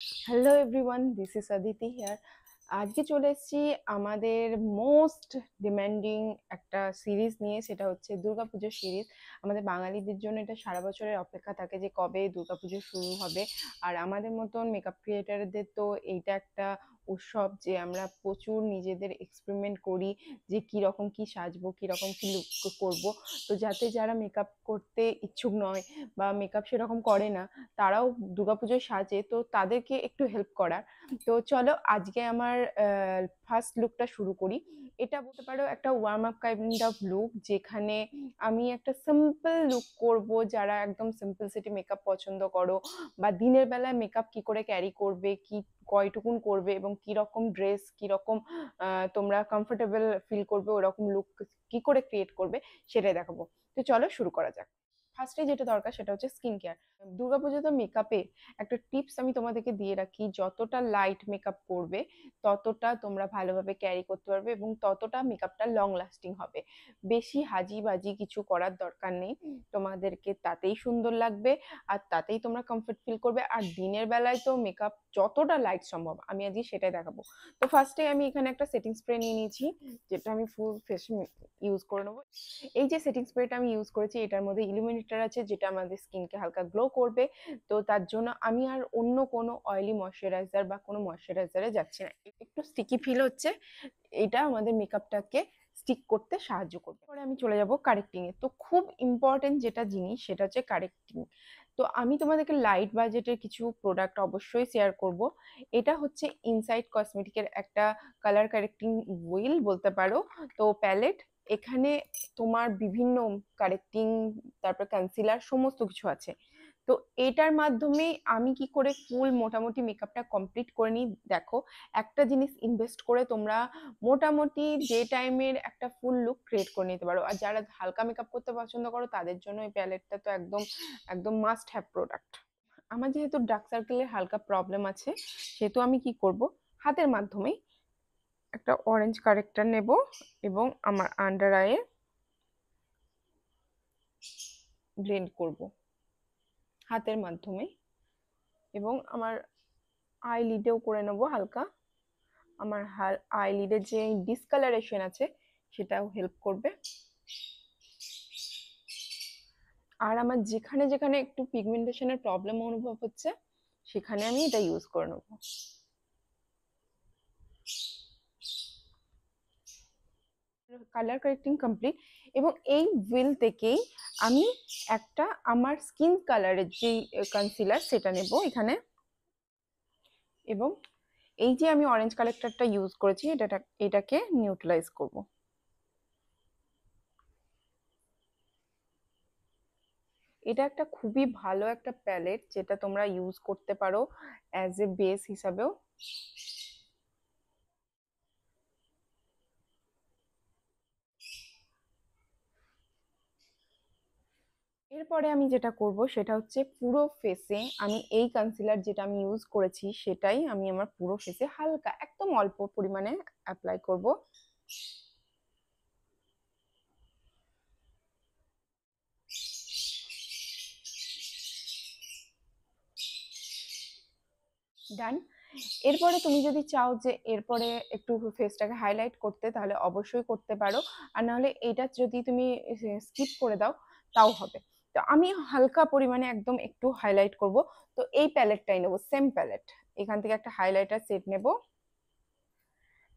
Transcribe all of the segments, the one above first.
Hello everyone, this is Aditi here. আজকে চলে এসেছি আমাদের মোস্ট ডিমান্ডিং একটা সিরিজ নিয়ে, সেটা হচ্ছে দুর্গাপুজোর সিরিজ। আমাদের বাঙালিদের জন্য এটা সারা বছরের অপেক্ষা থাকে যে কবে দুর্গাপুজো শুরু হবে। আর আমাদের মতন মেকআপ ক্রিয়েটারদের তো এইটা একটা উৎসব যে আমরা প্রচুর নিজেদের এক্সপেরিমেন্ট করি যে কীরকম কী সাজবো, কীরকম কী লুক করবো। তো যাতে যারা মেকআপ করতে ইচ্ছুক নয় বা মেকআপ সেরকম করে না, তারাও দুর্গাপুজোয় সাজে, তো তাদেরকে একটু হেল্প করার। তো চলো আজকে আমার ফার্স্ট লুকটা শুরু করি। এটা বলতে পারো একটা warm up kind of look, যেখানে আমি একটা সিম্পল লুক করব। যারা একদম সিম্পলসিটি মেকআপ পছন্দ করো বা দিনের বেলায় মেকআপ কি করে ক্যারি করবে, কি কয়টুকুন করবে এবং কি রকম ড্রেস, কি রকম তোমরা কমফোর্টেবল ফিল করবে, ওরকম লুক কি করে ক্রিয়েট করবে সেটাই দেখাবো। তো চলো শুরু করা যাক। ফার্স্টে যেটা দরকার সেটা হচ্ছে স্কিন কেয়ার। দুর্গাপুজোতে মেকআপে একটা টিপস আমি তোমাদেরকে দিয়ে রাখি, যতটা লাইট মেকআপ করবে ততটা তোমরা ভালোভাবে ক্যারি করতে পারবে এবং ততটা মেকআপটা লং লাস্টিং হবে। বেশি হাজি বাজি কিছু করার দরকার নেই, তোমাদেরকে তাতেই সুন্দর লাগবে আর তাতেই তোমরা কমফর্ট ফিল করবে। আর দিনের বেলায় তো মেকআপ যতটা লাইট সম্ভব আমি আজকে সেটাই দেখাবো। তো ফার্স্টে আমি এখানে একটা সেটিং স্প্রে নিয়ে নিয়েছি, যেটা আমি ফুল ফেসে ইউজ করে নেবো। এই যে সেটিং স্প্রেটা আমি ইউজ করেছি, এটার মধ্যে ইলুমিনেটর আছে, যেটা আমাদের স্কিনকে হালকা গ্লো করবে। তো তার জন্য আমি আর অন্য কোনো অয়েলি ময়শ্চারাইজার বা কোনো ময়শ্চারাইজারে যাচ্ছি না। একটু স্টিকি ফিল হচ্ছে, এটা আমাদের মেকআপটাকে স্টিক করতে সাহায্য করবে। পরে আমি চলে যাব কারেক্টিং এ। তো খুব ইম্পর্টেন্ট যেটা জিনিস সেটা হচ্ছে কারেক্টিং। তো আমি তোমাদেরকে লাইট বাজেটের কিছু প্রোডাক্ট অবশ্যই শেয়ার করব। এটা হচ্ছে ইনসাইড কসমেটিকের একটা কালার কারেক্টিং হুইল বলতে পারো, তো প্যালেট। এখানে তোমার বিভিন্ন কারেক্টিং, তারপর কনসিলার সমস্ত কিছু আছে। তো এটার মাধ্যমে আমি কি করে ফুল মোটামুটি মেকআপটা কমপ্লিট করে নিই দেখো। একটা জিনিস ইনভেস্ট করে তোমরা মোটামুটি ডে টাইমের একটা ফুল লুক ক্রিয়েট করে নিতে পারো। আর যারা হালকা মেকআপ করতে পছন্দ করো তাদের জন্য এই প্যালেটটা তো একদম একদম মাস্ট হ্যাভ প্রোডাক্ট। আমার যেহেতু ডার্ক সার্কেলের হালকা প্রবলেম আছে, সেহেতু আমি কি করব, হাতের মাধ্যমেই একটা অরেঞ্জ কারেক্টার নেব এবং আমার আন্ডার আইয়ে ব্লেন্ড করব হাতের মাধ্যমে, এবং আমার আইলিডেও করে নেব হালকা। আমার আইলিডের যে ডিসকালারেশন আছে সেটাও হেল্প করবে। আর আমার যেখানে যেখানে একটু পিগমেন্টেশনের প্রবলেম অনুভব হচ্ছে সেখানে আমি এটা ইউজ করে নেব। কালার কারেক্টিং কমপ্লিট, এবং এই হুইল থেকেই আমি একটা আমার স্কিন কালারের যে কনসিলার সেটা নেব এখানে। এবং এই যে আমি অরেঞ্জ কালেক্টরটা ইউজ করেছি এটাকে নিউট্রালাইজ করব। এটা একটা খুবই ভালো একটা প্যালেট, যেটা তোমরা ইউজ করতে পারো অ্যাজ এ বেস হিসাবেও। এরপরে আমি যেটা করব সেটা হচ্ছে পুরো ফেসে আমি এই কনসিলার যেটা আমি ইউজ করেছি সেটাই আমি আমার পুরো ফেসে হালকা একদম অল্প পরিমাণে অ্যাপ্লাই করব। ডান। এরপরে তুমি যদি চাও যে এরপরে একটু ফেসটাকে হাইলাইট করতে, তাহলে অবশ্যই করতে পারো। আর নাহলে এটা যদি তুমি স্কিপ করে দাও তাও হবে। তো আমি হালকা পরিমাণে একদম একটু হাইলাইট করব। তো এই প্যালেটটাই নেবো, সেম প্যালেট। এখান থেকে একটা হাইলাইটার সেট নেব।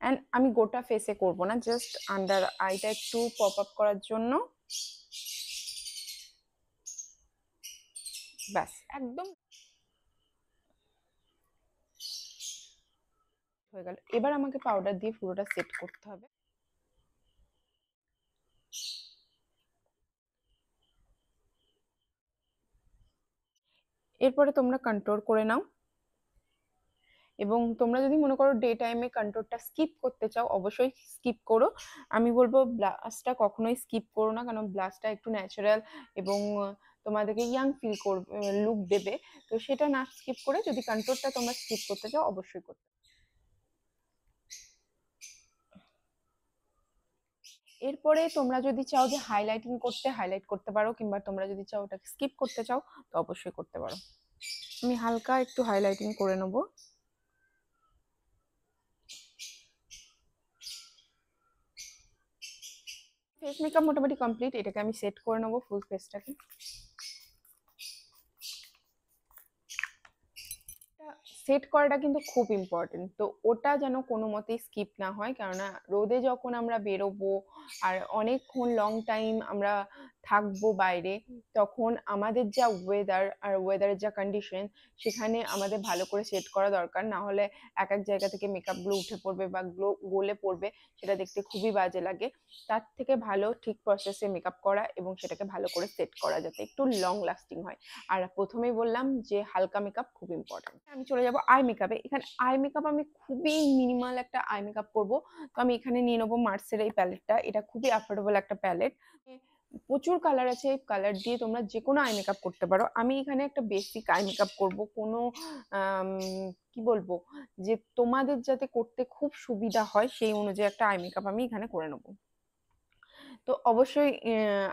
অ্যান্ড আমি গোটা ফেসে করব না, জাস্ট আন্ডার আইটা একটু পপ আপ করার জন্য। ব্যাস, একদম হয়ে গেল। এবার আমাকে পাউডার দিয়ে পুরোটা সেট করতে হবে। এরপরে তোমরা কন্ট্রোল করে নাও, এবং তোমরা যদি মনে করো ডে টাইমে কন্ট্রোলটা স্কিপ করতে চাও অবশ্যই স্কিপ করো। আমি বলবো ব্লাশটা কখনোই স্কিপ করো না, কারণ ব্লাশটা একটু ন্যাচারাল এবং তোমাদেরকে ইয়াং ফিল করবে, লুক দেবে। তো সেটা না স্কিপ করে যদি কন্ট্রোলটা তোমরা স্কিপ করতে চাও অবশ্যই করতে। এরপরে তোমরা যদি চাও যে হাইলাইটিং করতে হাইলাইট করতে পারো, কিংবা তোমরা যদি চাও ওটাকে স্কিপ করতে চাও তো অবশ্যই করতে পারো। আমি হালকা একটু হাইলাইটিং করে নেব। ফেস মেকআপ মোটামুটি কমপ্লিট। এটাকে আমি সেট করে নেবো ফুল ফেসটাকে। সেট করাটা কিন্তু খুব ইম্পর্টেন্ট, তো ওটা যেন কোনো মতেই স্কিপ না হয়, কেননা রোদে যখন আমরা বেরোবো আর অনেকক্ষণ লং টাইম আমরা থাকবো বাইরে, তখন আমাদের যা ওয়েদার আর ওয়েদারের যা কন্ডিশন, সেখানে আমাদের ভালো করে সেট করা দরকার। না হলে এক এক জায়গা থেকে মেকআপগুলো উঠে পড়বে বা গলে পড়বে, সেটা দেখতে খুবই বাজে লাগে। তার থেকে ভালো ঠিক প্রসেসে মেকআপ করা এবং সেটাকে ভালো করে সেট করা, যাতে একটু লং লাস্টিং হয়। আর প্রথমেই বললাম যে হালকা মেকআপ খুব ইম্পর্টেন্ট। আমি চলে যাব আই মেকআপে। এখানে আই মেকআপ আমি খুবই মিনিমাল একটা আই মেকআপ করব। তো আমি এখানে নিয়ে নেবো মার্সের এই প্যালেটটা। এটা খুবই অ্যাফোর্ডেবল একটা প্যালেট, প্রচুর কালার আছে। এই কালার দিয়ে তোমরা যে কোনো আই মেকআপ করতে পারো। আমি এখানে একটা বেসিক আই মেকআপ করব, কোনো কি বলবো, যে তোমাদের যাতে করতে খুব সুবিধা হয় সেই অনুযায়ী একটা আই মেকআপ আমি এখানে করে নেবো। তো অবশ্যই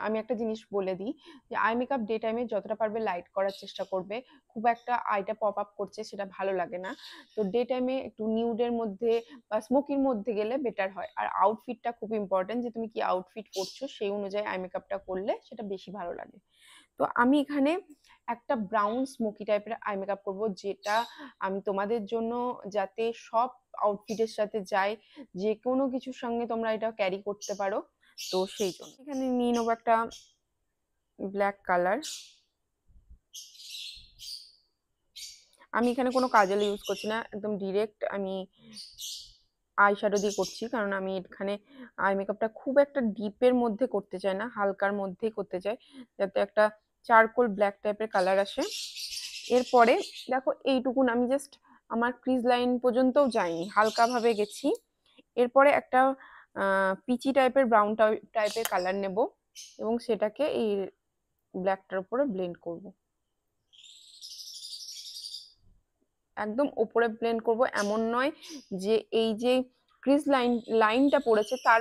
আমি একটা জিনিস বলে দিই, যে আই মেকআপ ডে টাইমে যতটা পারবে লাইট করার চেষ্টা করবে। খুব একটা আইটা পপ আপ করছে সেটা ভালো লাগে না। তো ডে টাইমে একটু নিউডের মধ্যে বা স্মোকির মধ্যে গেলে বেটার হয়। আর আউটফিটটা খুব ইম্পর্টেন্ট, যে তুমি কি আউটফিট পরছো সেই অনুযায়ী আই মেকআপটা করলে সেটা বেশি ভালো লাগে। তো আমি এখানে একটা ব্রাউন স্মোকি টাইপের আই মেকআপ করবো, যেটা আমি তোমাদের জন্য যাতে সব আউটফিটের সাথে যায়, যে কোনো কিছুর সঙ্গে তোমরা এটা ক্যারি করতে পারো। তো সেই জন্য এখানে নিয়ে নেবো একটা ব্ল্যাক কালার। আমি এখানে কোনো কাজল ইউজ করছি না, একদম ডিরেক্ট আমি আই শ্যাডো দিয়ে করছি, কারণ আমি এখানে আই মেকআপটা খুব একটা ডিপের মধ্যে করতে চাই না, হালকার মধ্যেই করতে চাই, যাতে একটা চারকোল ব্ল্যাক টাইপের কালার আসে। এরপরে দেখো এইটুকুন আমি জাস্ট আমার ক্রিজ লাইন পর্যন্তও যাইনি, হালকাভাবে গেছি। এরপরে একটা পিচি টাইপের ব্রাউন টাইপের কালার নেব এবং সেটাকে এই ব্ল্যাকটার উপরে ব্লেন্ড করব। একদম ওপরে ব্লেন্ড করব, এমন নয় যে এই যে ক্রিজ লাইনটা পড়েছে তার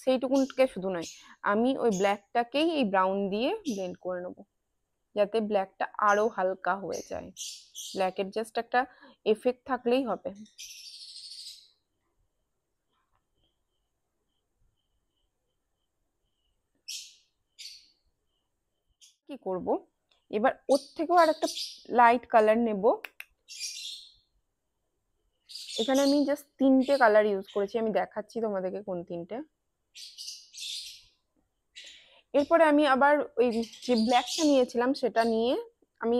সেইটুকুনকে শুধু নয়, আমি ওই ব্ল্যাকটাকেই এই ব্রাউন দিয়ে ব্লেন্ড করে নেব, যাতে ব্ল্যাকটা আরো হালকা হয়ে যায়। ব্ল্যাকের জাস্ট একটা এফেক্ট থাকলেই হবে। কি করব, এবার ওর থেকেও আর একটা লাইট কালার নেব। এখানে আমি জাস্ট তিনটে কালার ইউজ করেছি, আমি দেখাচ্ছি তোমাদেরকে কোন তিনটে। এরপরে আমি আবার ওই যে ব্ল্যাকটা নিয়েছিলাম সেটা নিয়ে আমি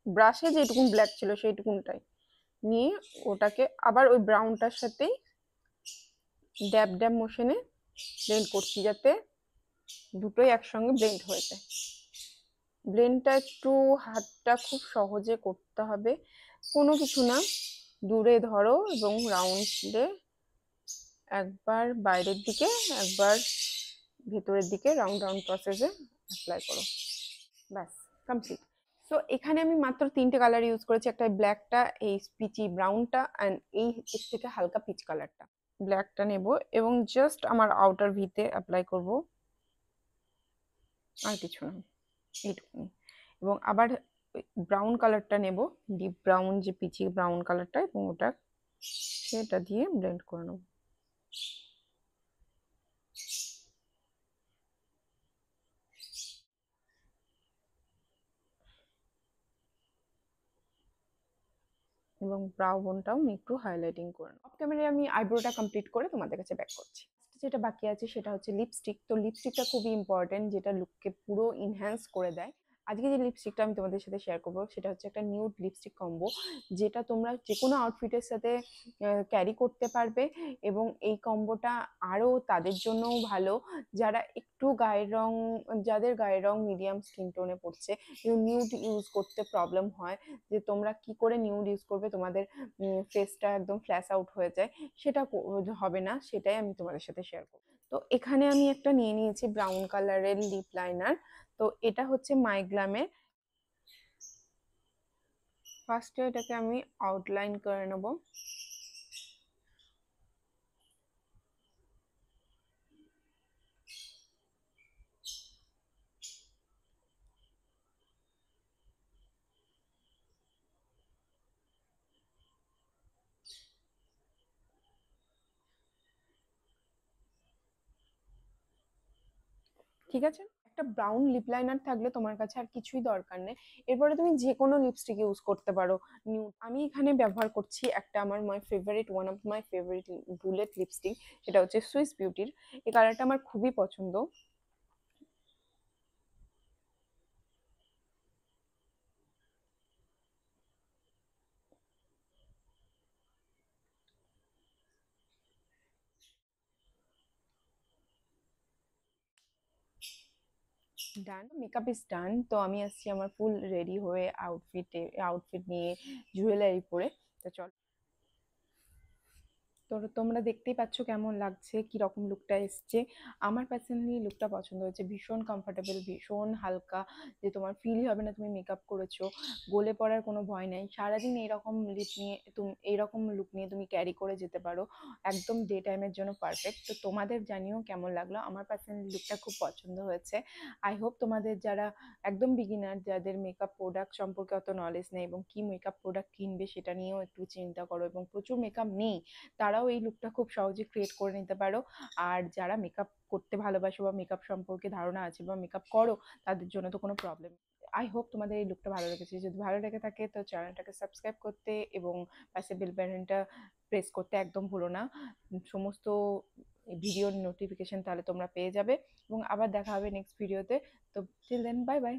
ব্রাশে যেটুকুন ব্ল্যাক ছিল সেইটুকুনটাই নিয়ে ওটাকে আবার ওই ব্রাউনটার সাথেই ড্যাব ড্যাব মোশনে ব্লেন্ড করছি, যাতে দুটোই একসঙ্গে ব্লেন্ড হয়ে যায়। ব্লেন্ডটা একটু হাতটা খুব সহজে করতে হবে, কোনো কিছু না, দূরে ধরো এবং রাউন্ডে একবার বাইরের দিকে একবার ভেতরের দিকে রাউন্ড রাউন্ড প্রসেসে অ্যাপ্লাই করো, ব্যাস কমপ্লিট। সো এখানে আমি মাত্র তিনটে কালার ইউজ করেছি, একটা ব্ল্যাকটা, এই পিচি ব্রাউনটা, অ্যান্ড এই এর থেকে হালকা পিচ কালারটা। ব্ল্যাকটা নেব এবং জাস্ট আমার আউটার ভিতে অ্যাপ্লাই করব, আর কিছু না, এইটুকুনি। এবং আবার ব্রাউন কালারটা নেব, ডিপ ব্রাউন, যে পিচি ব্রাউন কালারটা, এবং ওটা সেটা দিয়ে ব্লেন্ড করে নেব। এবং ব্রাউ বোনটাও আমি একটু হাইলাইটিং করে নেব। অফ ক্যামেরায় আমি আইব্রোটা কমপ্লিট করে তোমাদের কাছে ব্যাক করছি। যেটা বাকি আছে সেটা হচ্ছে লিপস্টিক। তো লিপস্টিকটা খুবই ইম্পর্টেন্ট, যেটা লুককে পুরো ইনহ্যান্স করে দেয়। আজকে যে লিপস্টিকটা আমি তোমাদের সাথে শেয়ার করবো সেটা হচ্ছে একটা নিউড লিপস্টিক কম্বো, যেটা তোমরা যে কোনো আউটফিটের সাথে ক্যারি করতে পারবে। এবং এই কম্বোটা আরও তাদের জন্যও ভালো, যারা একটু গায়ের রং, যাদের গায়ের রং মিডিয়াম স্কিন টোনে পড়ছে কিন্তু নিউড ইউজ করতে প্রবলেম হয়, যে তোমরা কি করে নিউড ইউজ করবে, তোমাদের ফেসটা একদম ফ্ল্যাশ আউট হয়ে যায়, সেটা হবে না, সেটাই আমি তোমাদের সাথে শেয়ার করব। তো এখানে আমি একটা নিয়ে নিয়েছি ব্রাউন কালারের লিপ লাইনার। তো এটা হচ্ছে মাইগ্লামের। ফার্স্টে এটাকে আমি আউটলাইন করে নেব। ঠিক আছে? একটা ব্রাউন লিপ লাইনার থাকলে তোমার কাছে আর কিছুই দরকার নেই। এরপরে তুমি যে কোনো লিপস্টিক ইউজ করতে পারো। আমি এখানে ব্যবহার করছি একটা আমার one of my favourite bullet lipstick, সেটা হচ্ছে সুইস বিউটির। এই কালারটা আমার খুবই পছন্দ। ডান, মেকআপ ইজ ডান। তো আমি আসছি আমার ফুল রেডি হয়ে, আউটফিট নিয়ে, জুয়েলারি পরে। তো চল, তো তোমরা দেখতেই পাচ্ছ কেমন লাগছে, কি রকম লুকটা এসছে। আমার পার্সোনালি লুকটা পছন্দ হয়েছে, ভীষণ কমফোর্টেবল, ভীষণ হালকা, যে তোমার ফিলই হবে না তুমি মেকআপ করেছো। গলে পড়ার কোনো ভয় নাই। সারাদিন এইরকম লিপ নিয়ে তুমি, এইরকম লুক নিয়ে তুমি ক্যারি করে যেতে পারো। একদম ডে টাইমের জন্য পারফেক্ট। তো তোমাদের জানিও কেমন লাগলো। আমার পার্সোনালি লুকটা খুব পছন্দ হয়েছে। আই হোপ তোমাদের যারা একদম বিগিনার, যাদের মেকআপ প্রোডাক্ট সম্পর্কে অত নলেজ নেই এবং কি মেকআপ প্রোডাক্ট কিনবে সেটা নিয়েও একটু চিন্তা করো, এবং প্রচুর মেকআপ নেই, তারাও এই লুকটা খুব সহজে ক্রিয়েট করে নিতে পারো। আর যারা মেকআপ করতে ভালোবাসো বা মেকআপ সম্পর্কে ধারণা আছে বা মেকআপ করো, তাদের জন্য তো কোনো প্রবলেম। আই হোপ তোমাদের এই লুকটা ভালো লেগেছে। যদি ভালো লেগে থাকে তো চ্যানেলটাকে সাবস্ক্রাইব করতে এবং পাশে বেল বাটনটা প্রেস করতে একদম ভুলো না। সমস্ত ভিডিওর নোটিফিকেশন তাহলে তোমরা পেয়ে যাবে। এবং আবার দেখা হবে নেক্সট ভিডিওতে। তো টিল দেন, বাই বাই।